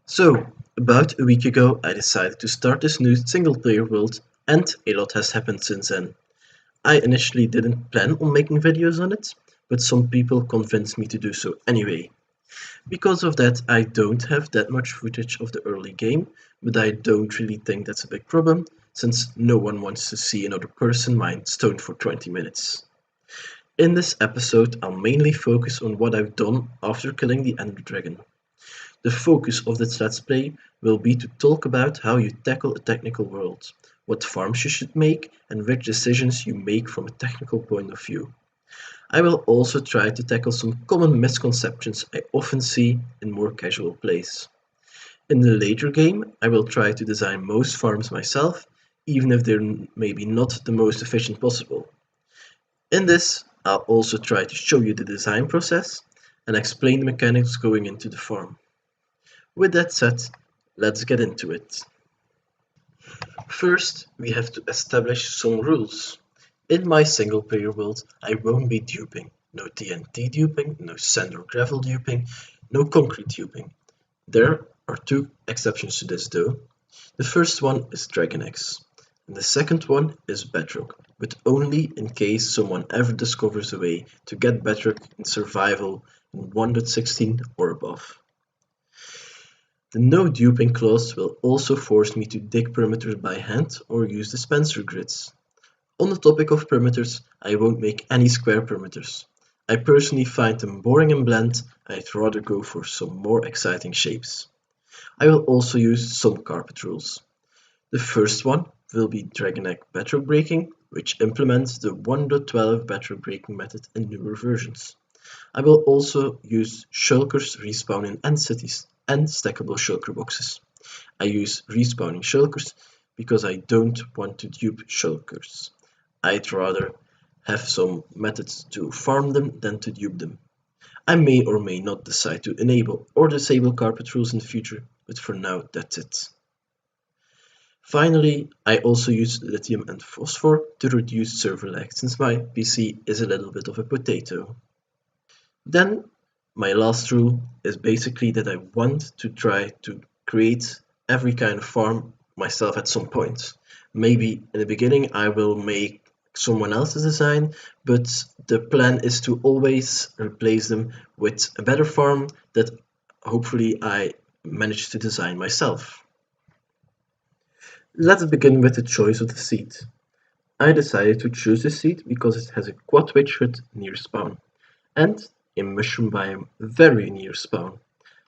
So, about a week ago, I decided to start this new single player world, and a lot has happened since then. I initially didn't plan on making videos on it, but some people convinced me to do so anyway. Because of that, I don't have that much footage of the early game, but I don't really think that's a big problem, since no one wants to see another person mine stone for 20 minutes. In this episode, I'll mainly focus on what I've done after killing the Ender Dragon. The focus of this Let's Play will be to talk about how you tackle a technical world, what farms you should make, and which decisions you make from a technical point of view. I will also try to tackle some common misconceptions I often see in more casual plays. In the later game, I will try to design most farms myself, even if they're maybe not the most efficient possible. In this, I'll also try to show you the design process and explain the mechanics going into the farm. With that said, let's get into it. First, we have to establish some rules. In my single player world, I won't be duping. No TNT duping, no sand or gravel duping, no concrete duping. There are two exceptions to this though. The first one is Dragon Eggs, and the second one is Bedrock, but only in case someone ever discovers a way to get Bedrock in survival in 1.16 or above. The no duping clause will also force me to dig perimeters by hand or use dispenser grids. On the topic of perimeters, I won't make any square perimeters. I personally find them boring and bland, I'd rather go for some more exciting shapes. I will also use some carpet rules. The first one will be Dragon Egg bedrock breaking, which implements the 1.12 bedrock breaking method in newer versions. I will also use shulkers respawn in end cities and stackable shulker boxes. I use respawning shulkers because I don't want to dupe shulkers. I'd rather have some methods to farm them than to dupe them. I may or may not decide to enable or disable carpet rules in the future, but for now that's it. Finally, I also use lithium and phosphor to reduce server lag since my PC is a little bit of a potato. Then my last rule is basically that I want to try to create every kind of farm myself at some point. Maybe in the beginning I will make someone else's design, but the plan is to always replace them with a better farm that hopefully I manage to design myself. Let's begin with the choice of the seed. I decided to choose this seed because it has a quad witch hut near spawn and a mushroom biome very near spawn.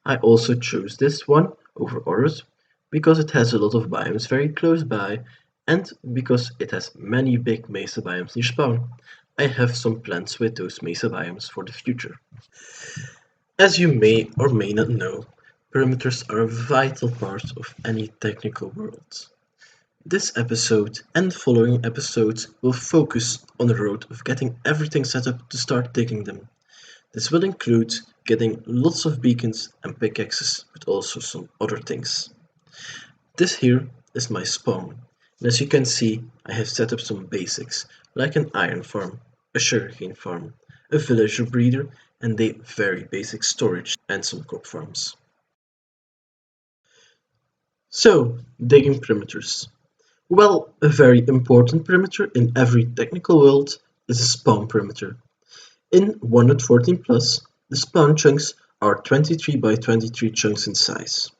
I also chose this one over others because it has a lot of biomes very close by and because it has many big mesa biomes near spawn. I have some plans with those mesa biomes for the future. As you may or may not know, perimeters are a vital part of any technical world. This episode and following episodes will focus on the road of getting everything set up to start digging them. This will include getting lots of beacons and pickaxes, but also some other things. This here is my spawn, and as you can see, I have set up some basics, like an iron farm, a sugarcane farm, a villager breeder, and a very basic storage and some crop farms. So, digging perimeters. Well, a very important perimeter in every technical world is a spawn perimeter. In 1.14 plus, the spawn chunks are 23 by 23 chunks in size.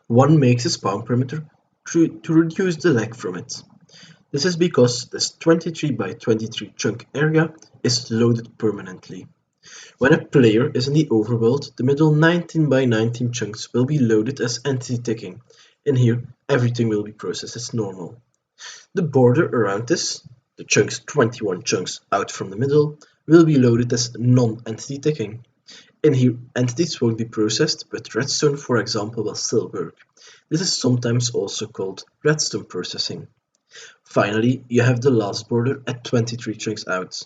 One makes a spawn perimeter to reduce the lag from it. This is because this 23 by 23 chunk area is loaded permanently. When a player is in the overworld, the middle 19 by 19 chunks will be loaded as entity ticking. In here, everything will be processed as normal. The border around this, the chunks 21 chunks out from the middle, will be loaded as non-entity ticking. In here, entities won't be processed, but redstone, for example, will still work. This is sometimes also called redstone processing. Finally, you have the last border at 23 chunks out.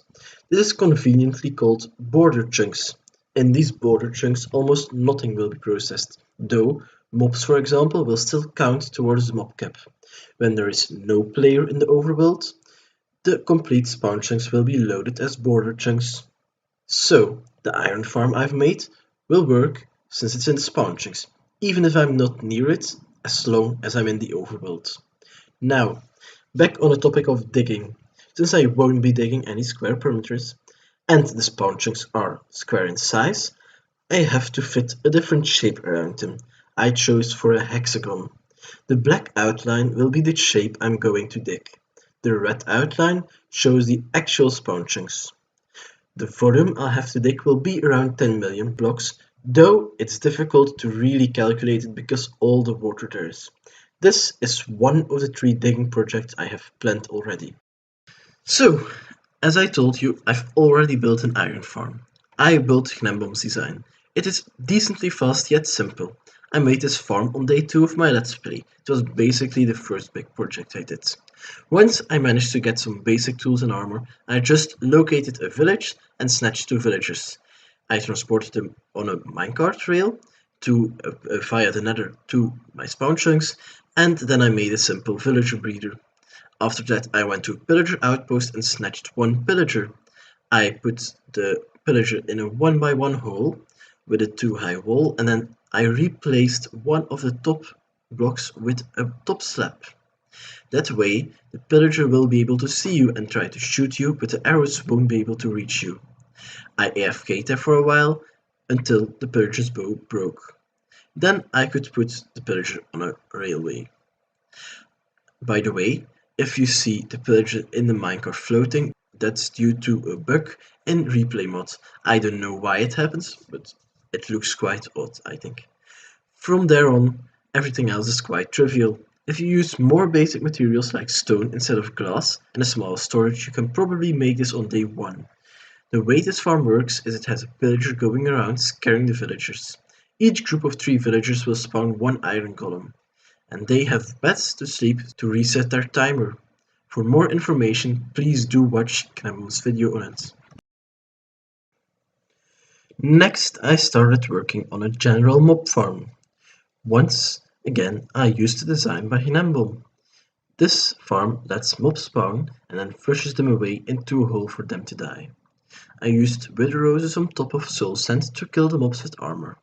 This is conveniently called border chunks. In these border chunks, almost nothing will be processed, though mobs, for example, will still count towards the mob cap. When there is no player in the overworld, the complete spawn chunks will be loaded as border chunks. So, the iron farm I've made will work since it's in spawn chunks, even if I'm not near it, as long as I'm in the overworld. Now, back on the topic of digging. Since I won't be digging any square perimeters, and the spawn chunks are square in size, I have to fit a different shape around them. I chose for a hexagon. The black outline will be the shape I'm going to dig. The red outline shows the actual spawn chunks. The volume I'll have to dig will be around 10 million blocks, though it's difficult to really calculate it because all the water there is. This is one of the 3 digging projects I have planned already. So, as I told you, I've already built an iron farm. I built Gnambom's design. It is decently fast yet simple. I made this farm on day 2 of my Let's Play. It was basically the first big project I did. Once I managed to get some basic tools and armor, I just located a village and snatched 2 villagers. I transported them on a minecart rail via the nether to my spawn chunks, and then I made a simple villager breeder. After that, I went to a pillager outpost and snatched 1 pillager. I put the pillager in a 1x1 hole with a 2 high wall, and then I replaced one of the top blocks with a top slab. That way, the pillager will be able to see you and try to shoot you, but the arrows won't be able to reach you. I AFK'd there for a while until the pillager's bow broke. Then I could put the pillager on a railway. By the way, if you see the pillager in the minecart floating, that's due to a bug in replay mod. I don't know why it happens, but it looks quite odd, I think. From there on, everything else is quite trivial. If you use more basic materials like stone instead of glass and a small storage, you can probably make this on day 1. The way this farm works is it has a pillager going around scaring the villagers. Each group of 3 villagers will spawn 1 iron golem, and they have beds to sleep to reset their timer. For more information, please do watch Gnambom's video on it. Next, I started working on a general mob farm. Once again, I used the design by Gnambom. This farm lets mobs spawn and then flushes them away into a hole for them to die. I used wither roses on top of soul sand to kill the mobs with armor.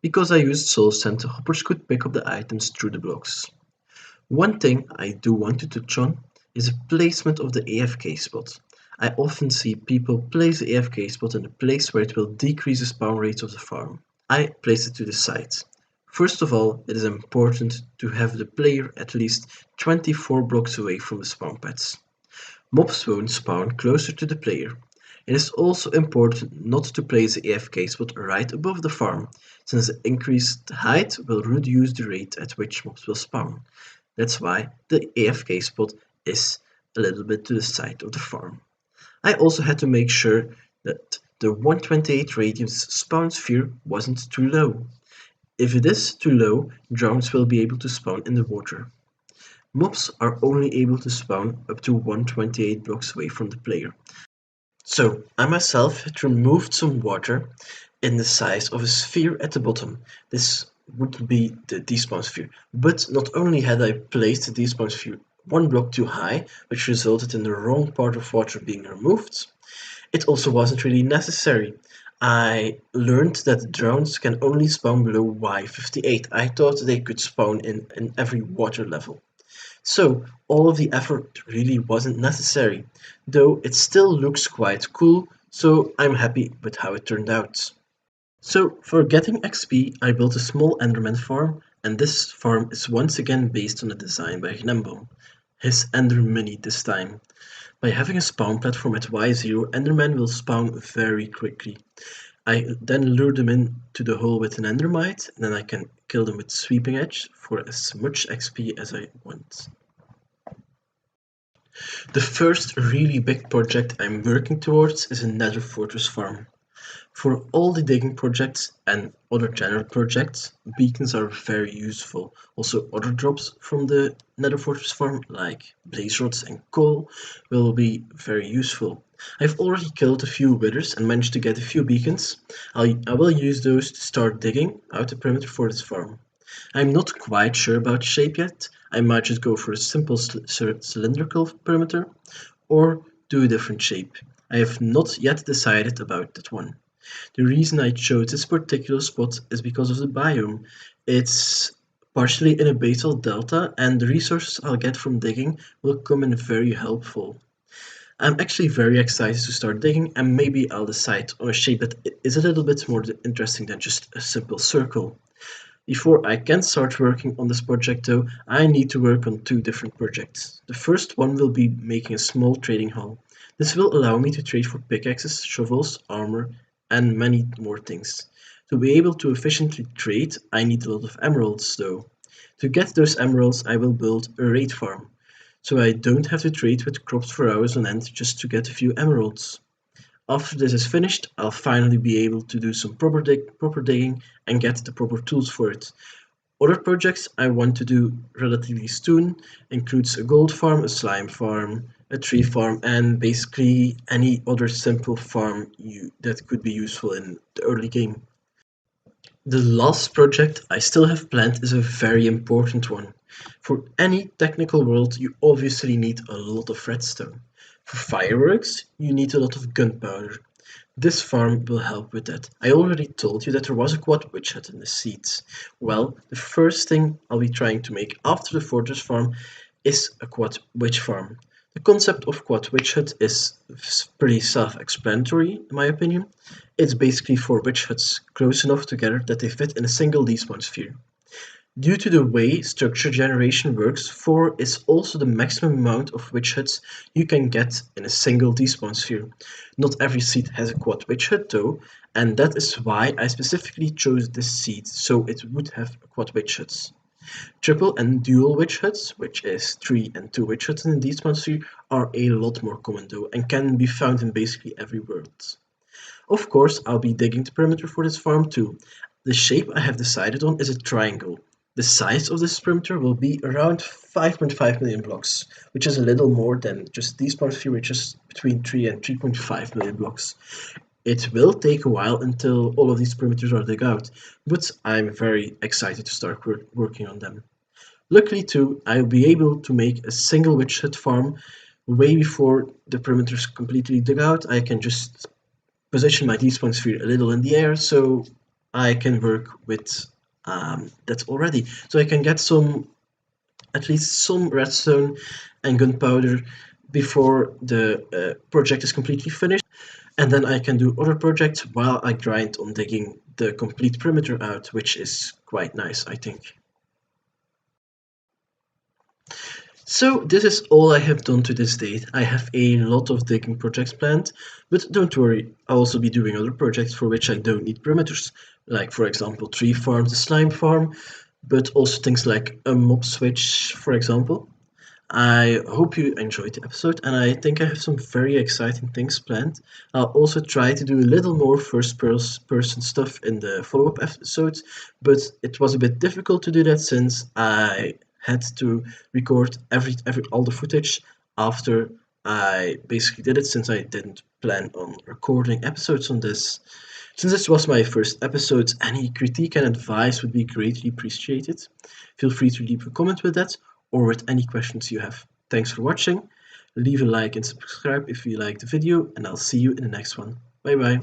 Because I used soul sand, the hoppers could pick up the items through the blocks. One thing I do want to touch on is the placement of the AFK spot. I often see people place the AFK spot in a place where it will decrease the spawn rate of the farm. I place it to the side. First of all, it is important to have the player at least 24 blocks away from the spawn pads. Mobs won't spawn closer to the player. It is also important not to place the AFK spot right above the farm, since the increased height will reduce the rate at which mobs will spawn. That's why the AFK spot is a little bit to the side of the farm. I also had to make sure that the 128 radius spawn sphere wasn't too low. If it is too low, drones will be able to spawn in the water. Mobs are only able to spawn up to 128 blocks away from the player. So I myself had removed some water in the size of a sphere at the bottom. This would be the despawn sphere. But not only had I placed the despawn sphere 1 block too high, which resulted in the wrong part of water being removed, it also wasn't really necessary. I learned that drones can only spawn below Y58. I thought they could spawn in every water level. So all of the effort really wasn't necessary, though it still looks quite cool, so I'm happy with how it turned out. So for getting XP, I built a small Enderman farm, and this farm is once again based on a design by Gnambom, his Ender Mini this time. By having a spawn platform at Y0, Endermen will spawn very quickly. I then lure them into the hole with an Endermite, and then I can kill them with Sweeping Edge for as much XP as I want. The first really big project I'm working towards is a Nether Fortress farm. For all the digging projects and other general projects, beacons are very useful. Also, other drops from the Nether Fortress farm, like blaze rods and coal, will be very useful. I've already killed a few withers and managed to get a few beacons. I will use those to start digging out the perimeter for this farm. I'm not quite sure about shape yet. I might just go for a simple cylindrical perimeter or do a different shape. I have not yet decided about that one. The reason I chose this particular spot is because of the biome. It's partially in a basal delta, and the resources I'll get from digging will come in very helpful. I'm actually very excited to start digging, and maybe I'll decide on a shape that is a little bit more interesting than just a simple circle. Before I can start working on this project though, I need to work on two different projects. The first one will be making a small trading hall. This will allow me to trade for pickaxes, shovels, armor, and many more things. To be able to efficiently trade, I need a lot of emeralds though. To get those emeralds, I will build a raid farm, so I don't have to trade with crops for hours on end just to get a few emeralds. After this is finished, I'll finally be able to do some proper digging and get the proper tools for it. Other projects I want to do relatively soon includes a gold farm, a slime farm, a tree farm, and basically any other simple farm that could be useful in the early game. The last project I still have planned is a very important one. For any technical world, you obviously need a lot of redstone. For fireworks, you need a lot of gunpowder. This farm will help with that. I already told you that there was a quad witch hut in the seeds. Well, the first thing I'll be trying to make after the fortress farm is a quad witch farm. The concept of quad witch hut is pretty self-explanatory in my opinion. It's basically four witch huts close enough together that they fit in a single despawn sphere. Due to the way structure generation works, 4 is also the maximum amount of witch huts you can get in a single despawn sphere. Not every seed has a quad witch hut though, and that is why I specifically chose this seed, so it would have quad witch huts. Triple and dual witch huts, which is 3 and 2 witch huts in the despawn sphere, are a lot more common though, and can be found in basically every world. Of course, I'll be digging the perimeter for this farm too. The shape I have decided on is a triangle. The size of this perimeter will be around 5.5 million blocks, which is a little more than just these parts here, which is between 3 and 3.5 million blocks. It will take a while until all of these perimeters are dug out, but I'm very excited to start working on them. Luckily too, I'll be able to make a single witch hut farm way before the perimeters completely dug out. I can just position my despawn sphere a little in the air so I can work with that already. So I can get at least some redstone and gunpowder before the project is completely finished. And then I can do other projects while I grind on digging the complete perimeter out, which is quite nice, I think. So this is all I have done to this date. I have a lot of digging projects planned, but don't worry, I'll also be doing other projects for which I don't need perimeters, like for example tree farms, a slime farm, but also things like a mob switch, for example. I hope you enjoyed the episode, and I think I have some very exciting things planned. I'll also try to do a little more first person stuff in the follow-up episodes, but it was a bit difficult to do that since I had to record every all the footage after I basically did it, since I didn't plan on recording episodes on this. Since this was my first episode, any critique and advice would be greatly appreciated. Feel free to leave a comment with that or with any questions you have. Thanks for watching. Leave a like and subscribe if you liked the video, and I'll see you in the next one. Bye bye.